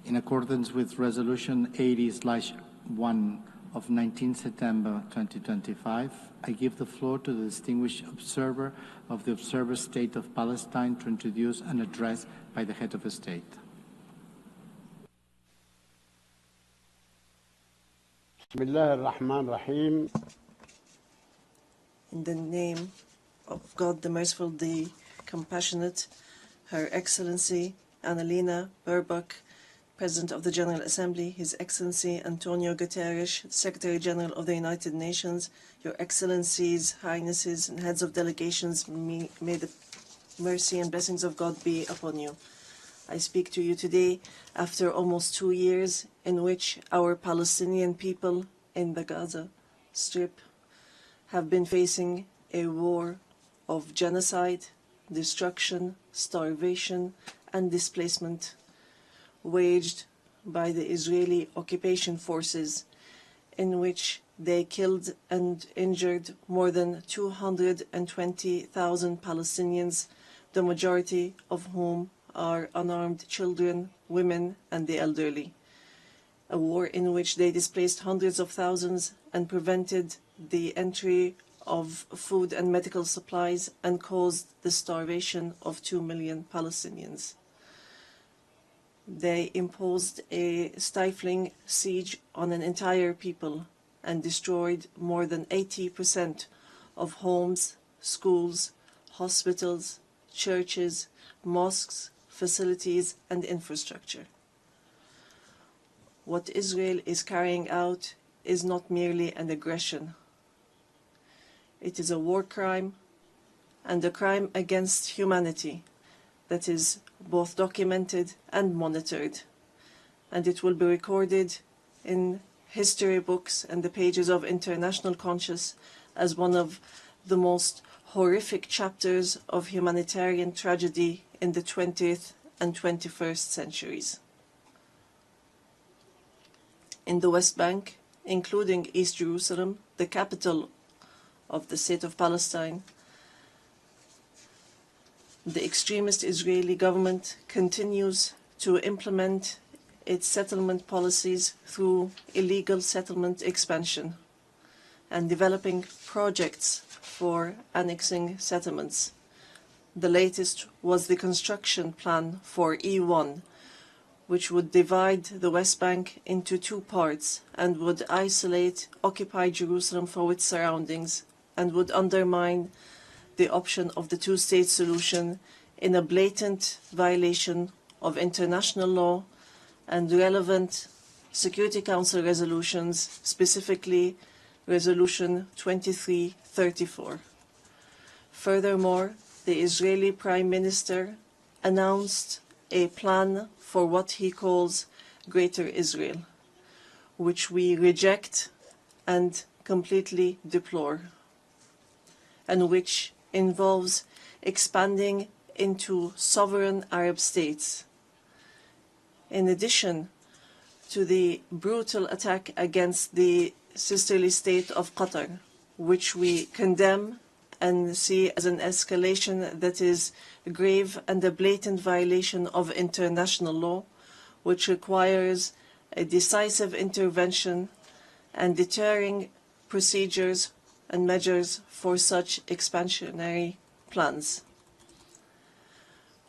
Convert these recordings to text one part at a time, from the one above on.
In accordance with Resolution 80/1 of 19 September 2025, I give the floor to the distinguished observer of the Observer State of Palestine to introduce an address by the head of the state. Bismillahirrahmanirrahim. In the name of God, the Merciful, the Compassionate, Her Excellency Annalena Baerbock, President of the General Assembly, His Excellency Antonio Guterres, Secretary General of the United Nations, Your Excellencies, Highnesses, and Heads of Delegations, may the mercy and blessings of God be upon you. I speak to you today after almost 2 years in which our Palestinian people in the Gaza Strip have been facing a war of genocide, destruction, starvation, and displacement waged by the Israeli occupation forces, in which they killed and injured more than 220,000 Palestinians, the majority of whom are unarmed children, women, and the elderly. A war in which they displaced hundreds of thousands and prevented the entry of food and medical supplies and caused the starvation of 2 million Palestinians. They imposed a stifling siege on an entire people and destroyed more than 80% of homes, schools, hospitals, churches, mosques, facilities, and infrastructure. What Israel is carrying out is not merely an aggression. It is a war crime and a crime against humanity that is both documented and monitored, and it will be recorded in history books and the pages of international conscience as one of the most horrific chapters of humanitarian tragedy in the 20th and 21st centuries. In the West Bank, including East Jerusalem, the capital of the State of Palestine, the extremist Israeli government continues to implement its settlement policies through illegal settlement expansion and developing projects for annexing settlements. The latest was the construction plan for E1, which would divide the West Bank into 2 parts and would isolate occupied Jerusalem from its surroundings and would undermine the option of the two-state solution in a blatant violation of international law and relevant Security Council resolutions, specifically Resolution 2334. Furthermore, the Israeli Prime Minister announced a plan for what he calls Greater Israel, which we reject and completely deplore, and which involves expanding into sovereign Arab states. In addition to the brutal attack against the sisterly state of Qatar, which we condemn and see as an escalation that is grave and a blatant violation of international law, which requires a decisive intervention and deterring procedures and measures for such expansionary plans.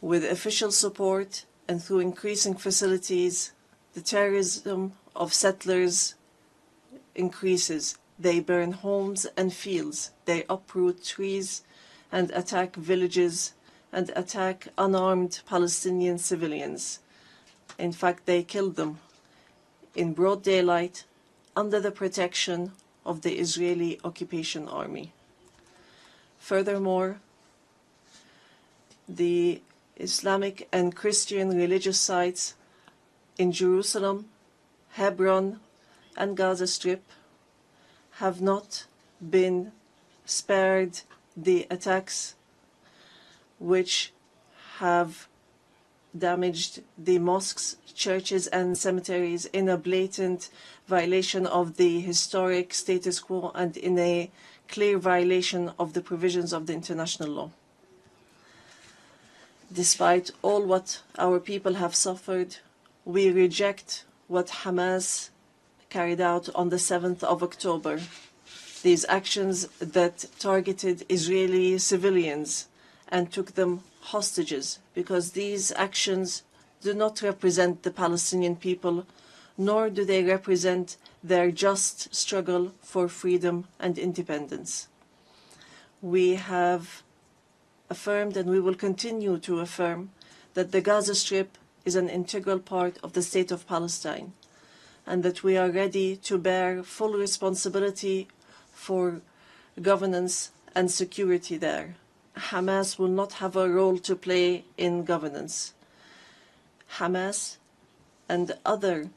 With official support and through increasing facilities, the terrorism of settlers increases. They burn homes and fields, they uproot trees and attack villages and attack unarmed Palestinian civilians. In fact, they kill them in broad daylight under the protection of the Israeli occupation army. Furthermore, the Islamic and Christian religious sites in Jerusalem, Hebron, and Gaza Strip have not been spared the attacks which have damaged the mosques, churches, and cemeteries in a blatant violation of the historic status quo and in a clear violation of the provisions of the international law. Despite all what our people have suffered, we reject what Hamas carried out on the 7th of October. These actions that targeted Israeli civilians and took them hostages, because these actions do not represent the Palestinian people, nor do they represent their just struggle for freedom and independence. We have affirmed, and we will continue to affirm, that the Gaza Strip is an integral part of the State of Palestine, and that we are ready to bear full responsibility for governance and security there. Hamas will not have a role to play in governance. Hamas and other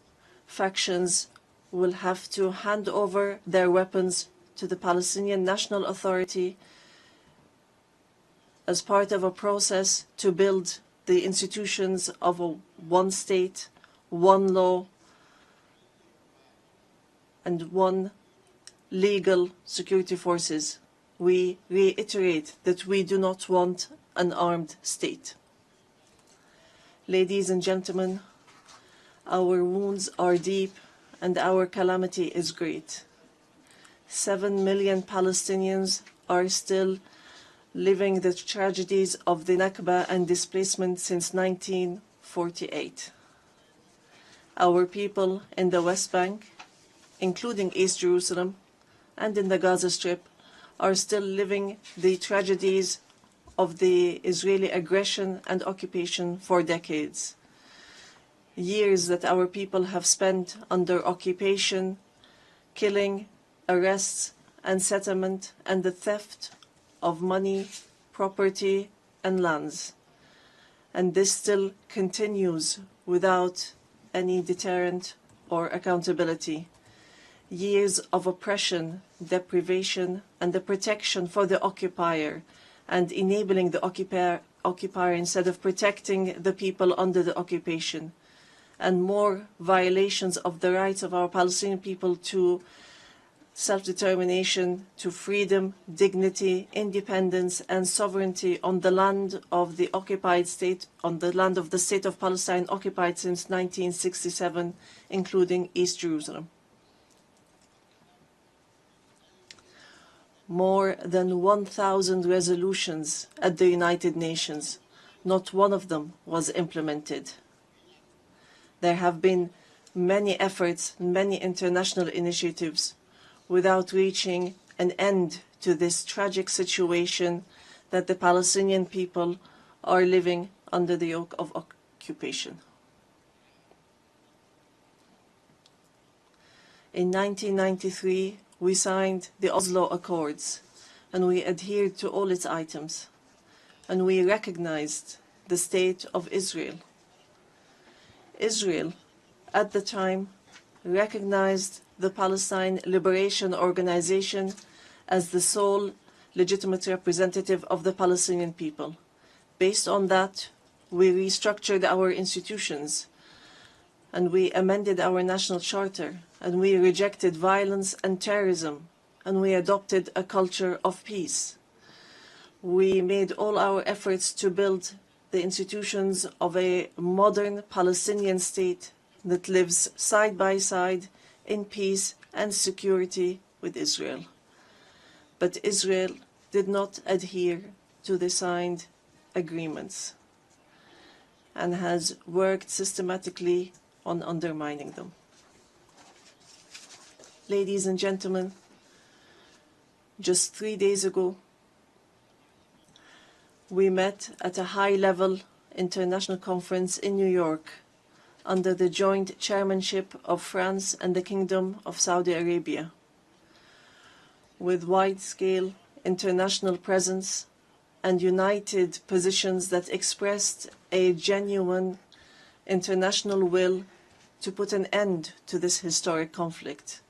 factions will have to hand over their weapons to the Palestinian National Authority as part of a process to build the institutions of a one state, one law, and one legal security forces. We reiterate that we do not want an armed state. Ladies and gentlemen, our wounds are deep and our calamity is great. 7 million Palestinians are still living the tragedies of the Nakba and displacement since 1948. Our people in the West Bank, including East Jerusalem, and in the Gaza Strip, are still living the tragedies of the Israeli aggression and occupation for decades. Years that our people have spent under occupation, killing, arrests, and settlement, and the theft of money, property, and lands. And this still continues without any deterrent or accountability. Years of oppression, deprivation, and the protection for the occupier, and enabling the occupier instead of protecting the people under the occupation, and more violations of the rights of our Palestinian people to self-determination, to freedom, dignity, independence, and sovereignty on the land of the occupied state, on the land of the State of Palestine occupied since 1967, including East Jerusalem. More than 1,000 resolutions at the United Nations, not one of them was implemented. There have been many efforts, many international initiatives, without reaching an end to this tragic situation that the Palestinian people are living under the yoke of occupation. In 1993, we signed the Oslo Accords, and we adhered to all its items, and we recognized the State of Israel. Israel, at the time, recognized the Palestine Liberation Organization as the sole legitimate representative of the Palestinian people. Based on that, we restructured our institutions, and we amended our national charter, and we rejected violence and terrorism, and we adopted a culture of peace. We made all our efforts to build the institutions of a modern Palestinian state that lives side by side in peace and security with Israel. But Israel did not adhere to the signed agreements and has worked systematically on undermining them. Ladies and gentlemen, just 3 days ago, we met at a high-level international conference in New York under the joint chairmanship of France and the Kingdom of Saudi Arabia, with wide-scale international presence and united positions that expressed a genuine international will to put an end to this historic conflict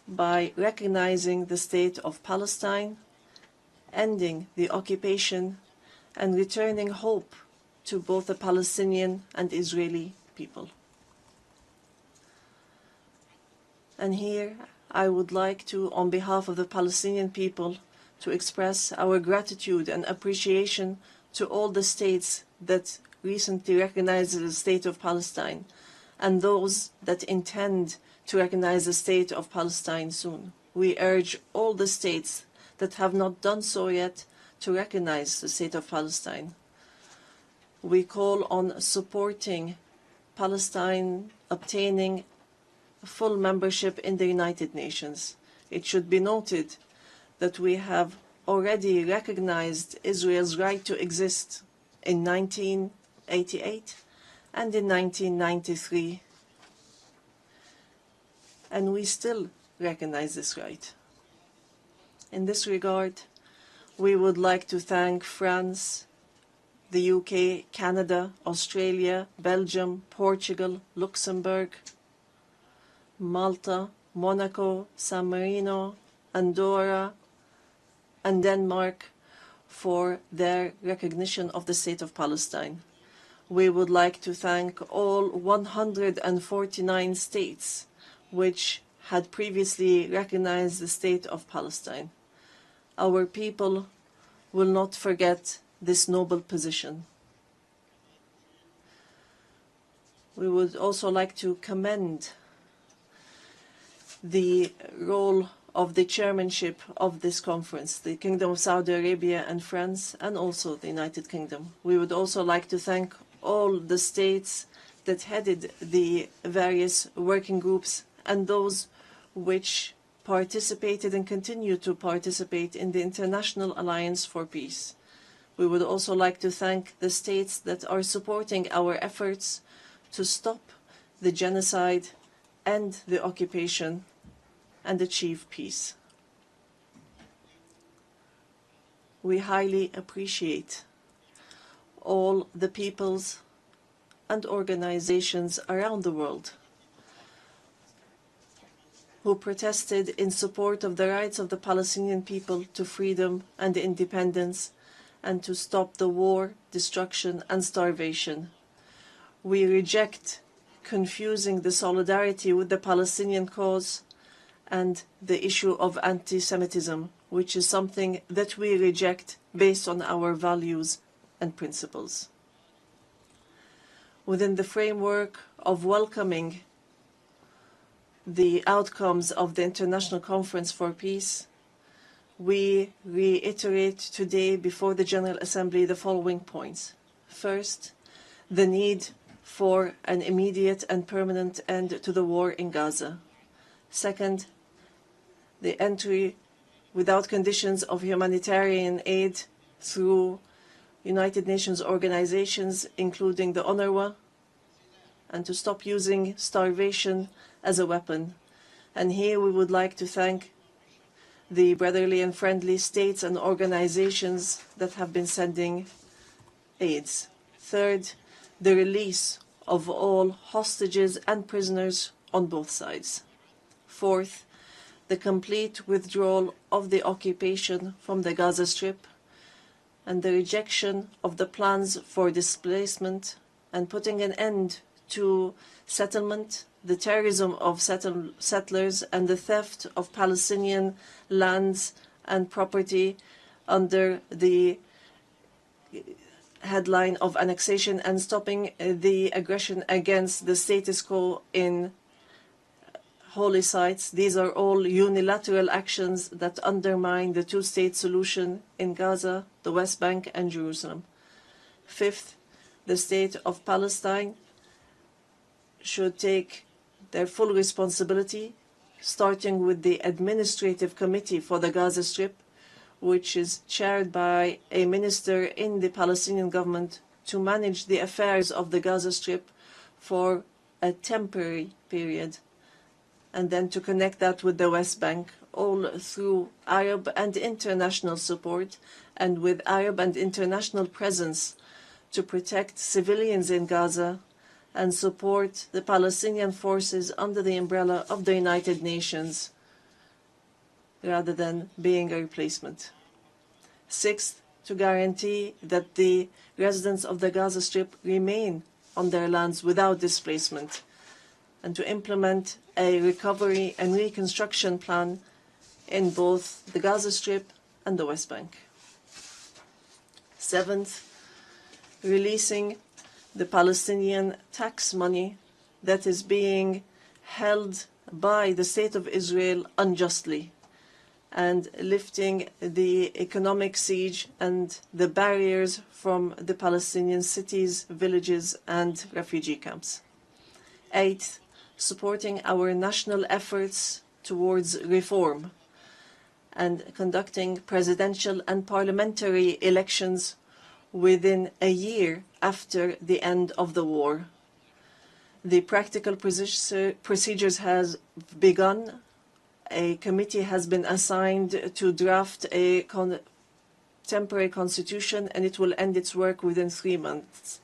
by recognizing the State of Palestine, ending the occupation, and returning hope to both the Palestinian and Israeli people. And here I would like to, on behalf of the Palestinian people, to express our gratitude and appreciation to all the states that recently recognized the State of Palestine, and those that intend to recognize the state of Palestine soon. We urge all the states that have not done so yet to recognize the state of Palestine. We call on supporting Palestine obtaining full membership in the United Nations. It should be noted that we have already recognized Israel's right to exist in 1988 and in 1993, and we still recognize this right. In this regard, we would like to thank France, the UK, Canada, Australia, Belgium, Portugal, Luxembourg, Malta, Monaco, San Marino, Andorra, and Denmark for their recognition of the state of Palestine. We would like to thank all 149 states which had previously recognized the state of Palestine. Our people will not forget this noble position. We would also like to commend the role of the chairmanship of this conference, the Kingdom of Saudi Arabia and France, and also the United Kingdom. We would also like to thank all the states that headed the various working groups and those which participated and continue to participate in the International Alliance for Peace. We would also like to thank the states that are supporting our efforts to stop the genocide and the occupation and achieve peace. We highly appreciate all the peoples and organizations around the world who protested in support of the rights of the Palestinian people to freedom and independence and to stop the war, destruction, and starvation. We reject confusing the solidarity with the Palestinian cause and the issue of anti-Semitism, which is something that we reject based on our values and principles. Within the framework of welcoming the outcomes of the International Conference for Peace, we reiterate today before the General Assembly the following points. First, the need for an immediate and permanent end to the war in Gaza. Second, the entry without conditions of humanitarian aid through United Nations organizations, including the UNRWA, and to stop using starvation as a weapon. And here we would like to thank the brotherly and friendly states and organizations that have been sending aids. Third, the release of all hostages and prisoners on both sides. Fourth, the complete withdrawal of the occupation from the Gaza Strip and the rejection of the plans for displacement and putting an end to settlement, the terrorism of settlers, and the theft of Palestinian lands and property under the headline of annexation, and stopping the aggression against the status quo in holy sites. These are all unilateral actions that undermine the two-state solution in Gaza, the West Bank, and Jerusalem. Fifth, the state of Palestine should take their full responsibility, starting with the Administrative Committee for the Gaza Strip, which is chaired by a minister in the Palestinian government, to manage the affairs of the Gaza Strip for a temporary period, and then to connect that with the West Bank, all through Arab and international support and with Arab and international presence to protect civilians in Gaza and support the Palestinian forces under the umbrella of the United Nations rather than being a replacement. Sixth, to guarantee that the residents of the Gaza Strip remain on their lands without displacement, and to implement a recovery and reconstruction plan in both the Gaza Strip and the West Bank. Seventh, releasing the Palestinian tax money that is being held by the State of Israel unjustly, and lifting the economic siege and the barriers from the Palestinian cities, villages, and refugee camps. Eighth, supporting our national efforts towards reform and conducting presidential and parliamentary elections within a year after the end of the war. The practical procedures has begun. A committee has been assigned to draft a temporary constitution, and it will end its work within 3 months,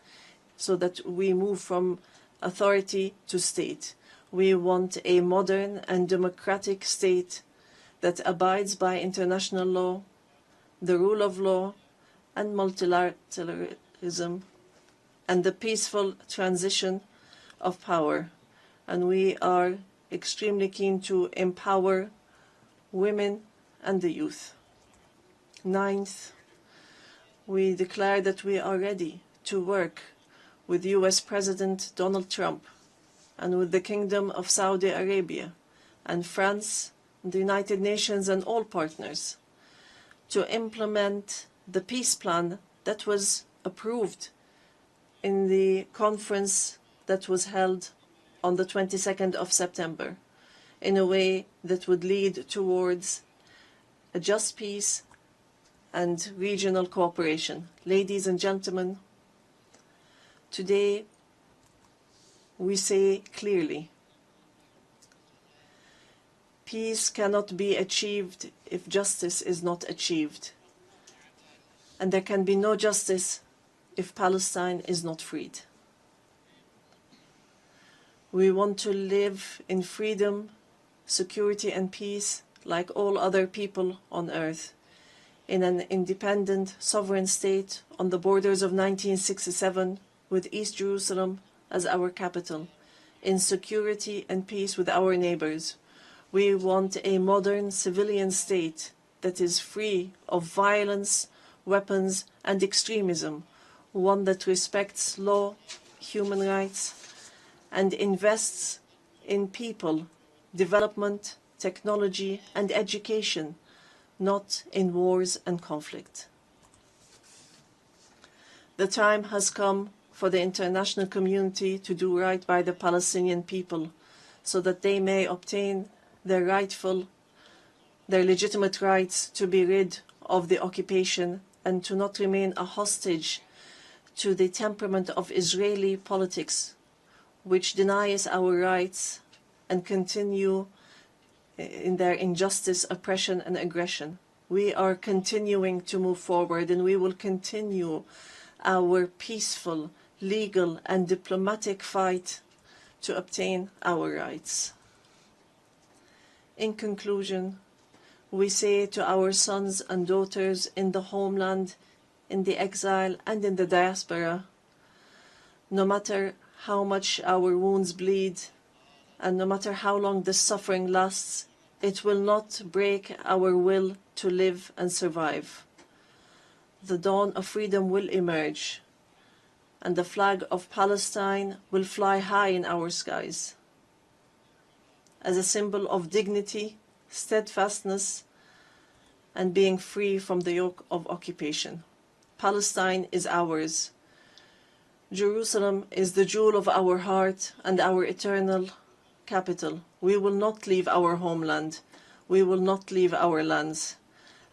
so that we move from authority to state. We want a modern and democratic state that abides by international law, the rule of law, and multilateralism, and the peaceful transition of power. And we are extremely keen to empower women and the youth. Ninth, we declare that we are ready to work with US President Donald Trump and with the Kingdom of Saudi Arabia and France, the United Nations, and all partners to implement the peace plan that was approved in the conference that was held on the 22nd of September, in a way that would lead towards a just peace and regional cooperation. Ladies and gentlemen, today we say clearly, peace cannot be achieved if justice is not achieved. And there can be no justice if Palestine is not freed. We want to live in freedom, security, and peace like all other people on earth, in an independent, sovereign state on the borders of 1967, with East Jerusalem as our capital, in security and peace with our neighbors. We want a modern civilian state that is free of violence, weapons, and extremism, one that respects law, human rights, and invests in people, development, technology, and education, not in wars and conflict. The time has come for the international community to do right by the Palestinian people, so that they may obtain their legitimate rights to be rid of the occupation and to not remain a hostage to the temperament of Israeli politics, which denies our rights and continue in their injustice, oppression, and aggression. We are continuing to move forward, and we will continue our peaceful, legal, and diplomatic fight to obtain our rights. In conclusion, we say to our sons and daughters in the homeland, in the exile, and in the diaspora, no matter how much our wounds bleed, and no matter how long the suffering lasts, it will not break our will to live and survive. The dawn of freedom will emerge, and the flag of Palestine will fly high in our skies as a symbol of dignity, steadfastness, and being free from the yoke of occupation. Palestine is ours. Jerusalem is the jewel of our heart and our eternal capital. We will not leave our homeland. We will not leave our lands.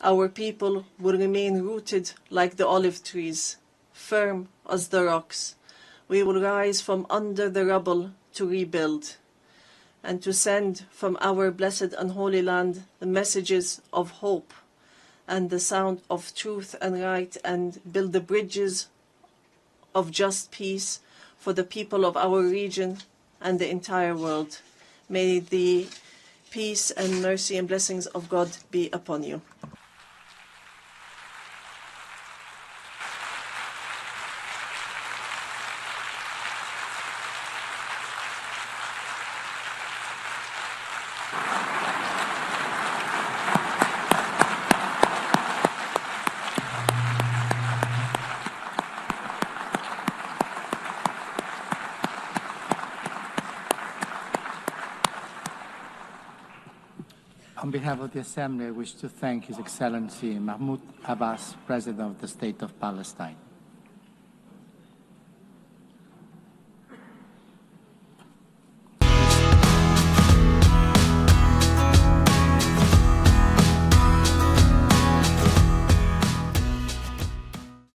Our people will remain rooted like the olive trees, firm as the rocks. We will rise from under the rubble to rebuild and to send from our blessed and holy land the messages of hope and the sound of truth and right, and build the bridges of just peace for the people of our region and the entire world. May the peace and mercy and blessings of God be upon you. On behalf of the Assembly, I wish to thank His Excellency Mahmoud Abbas, President of the State of Palestine.